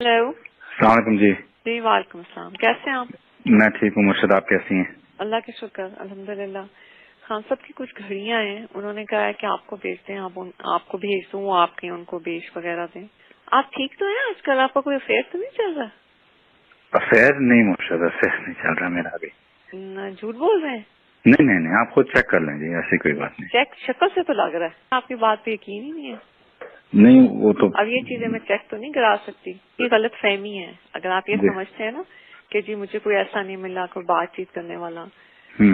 Hello. अस्सलाम वालेकुम जी। जी वालेकुम सलाम। कैसे हैं आप? मैं ठीक हूँ मुर्शद, आप कैसी हैं? अल्लाह के शुक्र अल्हम्दुलिल्लाह। खान साहब की कुछ घड़ियां हैं, उन्होंने कहा है कि आपको भेज दें, आपको भेज दूं, वो आपके उनको बेच वगैरह दें। आप ठीक तो हैं आजकल? आपका कोई अफेयर तो नहीं चल रहा? अफेयर नहीं मुर्शद, अफेयर नहीं चल रहा मेरा अभी। झूठ बोल रहे हैं? नहीं नहीं नहीं, आप खुद चेक कर लें जी, ऐसी कोई बात नहीं। चेक शक्ल से तो लग रहा है, आपकी बात पे यकीन ही नहीं है। नहीं वो तो अब ये चीजें मैं चेक तो नहीं करा सकती, ये गलत फहमी है। अगर आप ये जी। समझते हैं ना कि जी मुझे कोई ऐसा नहीं मिला, कोई बातचीत करने वाला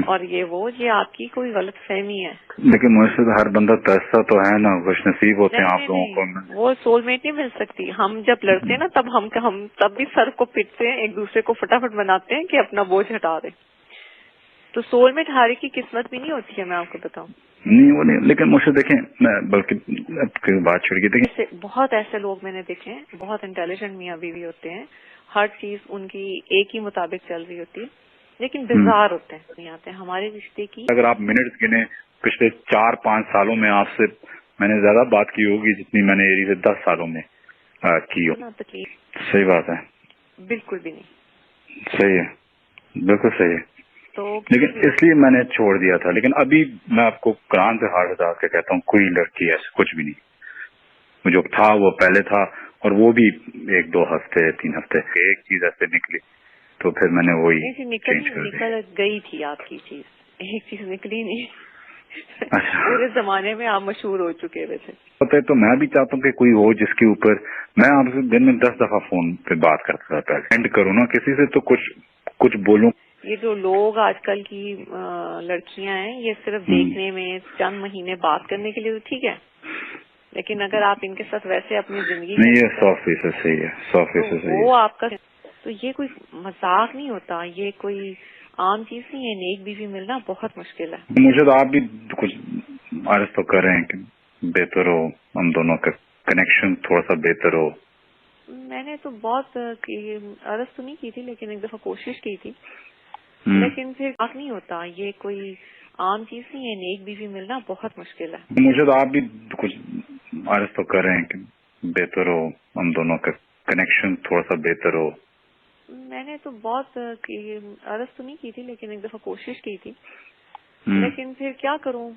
और ये आपकी कोई गलत फहमी है। लेकिन मुर्शद हर बंदा तरसता तो है ना, खुश नसीब होते हैं नहीं आप नहीं लोगों नहीं, को। वो सोलमेट नहीं मिल सकती। हम जब लड़ते हैं ना तब हम तब भी सर को पीटते हैं, एक दूसरे को फटाफट बनाते हैं कि अपना बोझ हटा दे। तो सोलमेट हारे की किस्मत भी नहीं होती है, मैं आपको बताऊं। नहीं वो नहीं, लेकिन मुझे देखें, मैं बल्कि आपकी बात छिड़ गई थी। बहुत ऐसे लोग मैंने देखे हैं, बहुत इंटेलिजेंट मियाँ बीवी होते हैं, हर चीज उनकी एक ही मुताबिक चल रही होती है, लेकिन बेजार होते हैं, नहीं आते हैं हमारे रिश्ते की। अगर आप मिनट्स गिने पिछले 4-5 सालों में आपसे मैंने ज्यादा बात की होगी जितनी मैंने एरी से 10 सालों में की हो। ना तकलीफ सही बात है, बिल्कुल भी नहीं। सही है, बिल्कुल सही है। तो लेकिन इसलिए मैंने छोड़ दिया था। लेकिन अभी मैं आपको कुरान से हाथ उठा के कहता हूँ, कोई लड़की ऐसे कुछ भी नहीं। जो था वो पहले था, और वो भी 1-2 हफ्ते 3 हफ्ते एक चीज ऐसे निकली तो फिर मैंने वही चेंज कर दी। निकल गई थी आपकी चीज, एक चीज निकली नहीं। अच्छा, पूरे जमाने में आप मशहूर हो चुके हुए थे। पता है, तो मैं भी चाहता हूँ कि कोई हो जिसके ऊपर मैं आपसे दिन में 10 दफा फोन पे बात करता था। पहले एंड करूँ ना किसी से तो कुछ बोलूं। ये जो लोग आजकल की लड़कियां हैं, ये सिर्फ देखने में चंद महीने बात करने के लिए तो ठीक है, लेकिन अगर आप इनके साथ वैसे अपनी जिंदगी नहीं, ये 100% सही है, 100% सही वो है। आपका, तो ये कोई मजाक नहीं होता, ये कोई आम चीज नहीं है। नेक बीवी मिलना बहुत मुश्किल है। मुझे तो आप भी कुछ अर्ज तो कर रहे हैं कि बेहतर हो, हम दोनों का कनेक्शन थोड़ा सा बेहतर हो। मैंने तो बहुत अर्ज तो नहीं की थी, लेकिन एक दफा कोशिश की थी, लेकिन फिर बात नहीं होता। ये कोई आम चीज नहीं है, नेक बीवी मिलना बहुत मुश्किल है। मुझे तो आप भी कुछ अर्ज तो कर रहे हैं कि बेहतर हो, हम दोनों का कनेक्शन थोड़ा सा बेहतर हो। मैंने तो बहुत अर्ज तो नहीं की थी, लेकिन एक दफा कोशिश की थी, लेकिन फिर क्या करूं।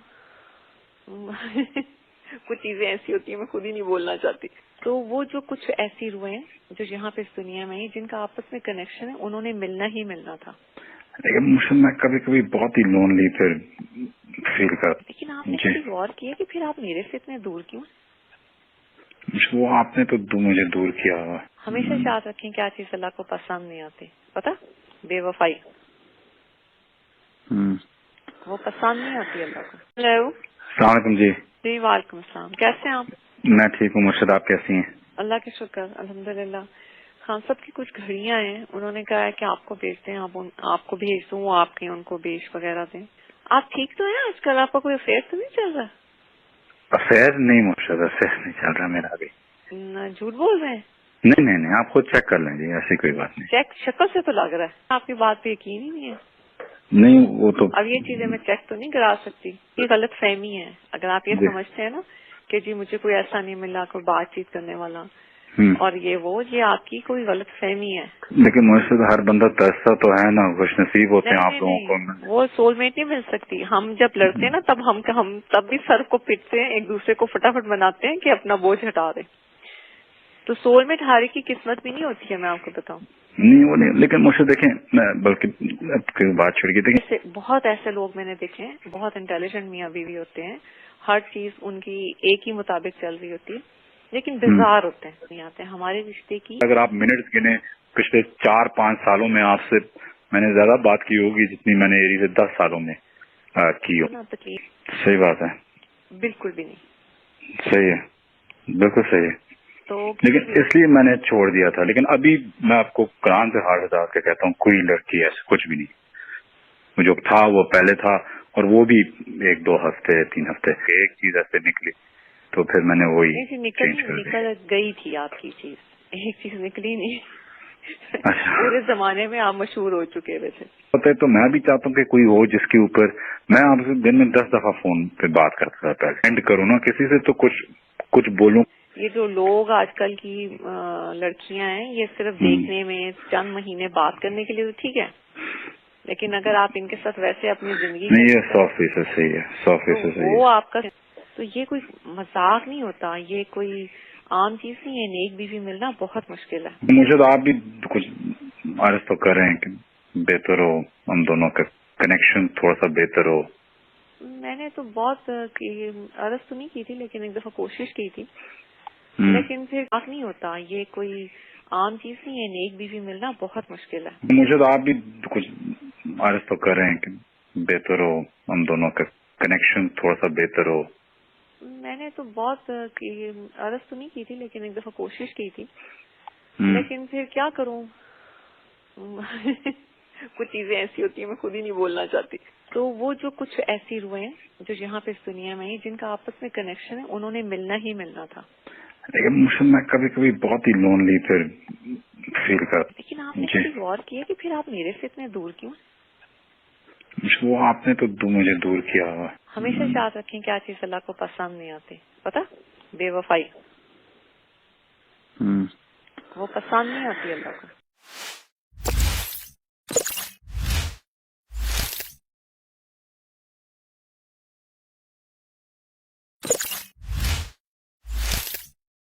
कुछ चीजें ऐसी होती है मैं खुद ही नहीं बोलना चाहती। तो वो जो कुछ ऐसी रुए हैं जो यहाँ पे इस दुनिया में जिनका आपस में कनेक्शन है, उन्होंने मिलना ही मिलना था। लेकिन मुझे मैं कभी कभी बहुत ही लोनली फिर फील कर। लेकिन आपने जी, कभी गौर किया कि फिर आप मेरे से इतने दूर क्यों? वो आपने तो मुझे दूर किया हुआ। हमेशा याद रखें क्या चीज अल्लाह को पसंद नहीं आती, पता? बेवफाई, वो पसंद नहीं आती अल्लाह को। हेलो। अस्सलाम वालेकुम जी। जी वालेकुम सलाम। कैसे हैं आप? मैं ठीक हूँ मुर्शद, आप कैसी हैं? अल्लाह के शुक्र अल्हम्दुलिल्लाह। खान साहब की कुछ घड़ियां हैं, उन्होंने कहा है कि आपको भेज दें, आपको भेज दूं, वो आपके उनको बेच वगैरह दें। आप ठीक तो हैं आजकल? आपका कोई अफेयर तो नहीं चल रहा? अफेयर नहीं मुर्शद, अफेयर नहीं चल रहा मेरा अभी। झूठ बोल रहे हैं? नहीं नहीं नहीं, आप खुद चेक कर लें जी, ऐसी कोई बात नहीं। चेक शक्ल से तो लग रहा है, आपकी बात पे यकीन ही नहीं है। नहीं वो तो अब ये चीजें मैं चेक तो नहीं करा सकती, ये गलत फहमी है। अगर आप ये जी। समझते हैं ना कि जी मुझे कोई ऐसा नहीं मिला, कोई बातचीत करने वाला और ये आपकी कोई गलत फहमी है। लेकिन मुर्शद हर बंदा तरसता तो है ना, खुश नसीब होते हैं नहीं आप नहीं लोगों नहीं, को। वो सोलमेट नहीं मिल सकती। हम जब लड़ते हैं ना तब हम तब भी सर को पीटते हैं, एक दूसरे को फटाफट बनाते हैं कि अपना बोझ हटा दे। तो सोलमेट हारे की किस्मत भी नहीं होती है, मैं आपको बताऊं। नहीं वो नहीं, लेकिन मुझे देखें, मैं बल्कि आपकी बात छिड़ गई थी। बहुत ऐसे लोग मैंने देखे हैं, बहुत इंटेलिजेंट मियाँ बीवी होते हैं, हर चीज उनकी एक ही मुताबिक चल रही होती है, लेकिन बेजार होते हैं, नहीं आते हैं हमारे रिश्ते की। अगर आप मिनट्स गिने पिछले 4-5 सालों में आपसे मैंने ज्यादा बात की होगी जितनी मैंने एरी से 10 सालों में की हो। ना तकलीफ सही बात है, बिल्कुल भी नहीं। सही है, बिल्कुल सही है। तो लेकिन इसलिए मैंने छोड़ दिया था। लेकिन अभी मैं आपको कुरान से हाथ उठा के कहता हूँ, कोई लड़की ऐसे कुछ भी नहीं। जो था वो पहले था, और वो भी 1-2 हफ्ते 3 हफ्ते एक चीज ऐसे निकली तो फिर मैंने वही चेंज कर दी। निकल गई थी आपकी चीज, एक चीज निकली नहीं। अच्छा, पूरे जमाने में आप मशहूर हो चुके हुए थे। पता है, तो मैं भी चाहता हूँ कि कोई हो जिसके ऊपर मैं आपसे दिन में 10 दफा फोन पे बात करता था। पहले एंड करूँ ना किसी से तो कुछ बोलूं। یہ جو لوگ آج کل کی لڑکیاں ہیں یہ صرف دیکھنے میں چند مہینے بات کرنے کے لیے تو ٹھیک ہے، لیکن اگر آپ ان کے ساتھ ویسے اپنی زندگی نہیں، یہ 100% صحیح ہے، 100% صحیح ہے. وہ آپ کا تو یہ کوئی مذاق نہیں ہوتا، یہ کوئی عام چیز نہیں ہے. نیک بیوی ملنا بہت مشکل ہے. مجھے تو آپ بھی کچھ عرض تو کر رہے ہیں کہ بہتر ہو ہم دونوں کا کنیکشن تھوڑا سا بہتر ہو. میں نے تو بہت عرض تو نہیں کی تھی، لیکن ایک دفعہ کوشش کی تھی، لیکن پھر بات نہیں ہوتا. یہ کوئی عام چیز نہیں ہے، نیک بیوی ملنا بہت مشکل ہے. مجھے تو آپ بھی کچھ عرض تو کر رہے ہیں کہ بہتر ہو ہم دونوں کا کنیکشن تھوڑا سا بہتر ہو. میں نے تو بہت عرض تو نہیں کی تھی، لیکن ایک دفعہ کوشش کی تھی، لیکن پھر کیا کروں. کچھ چیزیں ایسی ہوتی ہیں میں خود ہی نہیں بولنا چاہتی. تو وہ جو کچھ ایسی روحیں ہیں جو یہاں پہ اس دنیا میں جن کا آپس میں کنیکشن ہے، انہوں نے ملنا ہی ملنا تھا. لیکن میں کبھی کبھی بہت ہی لونلی پھر فیل کرتا. لیکن آپ نے کبھی غور کیا کہ پھر آپ میرے سے اتنے دور کیوں؟ وہ آپ نے تو مجھے دور کیا ہوا. ہمیشہ یاد رکھیں کیا چیز اللہ کو پسند نہیں آتی، پتا؟ بے وفائی. وہ پسند نہیں آتی اللہ کو.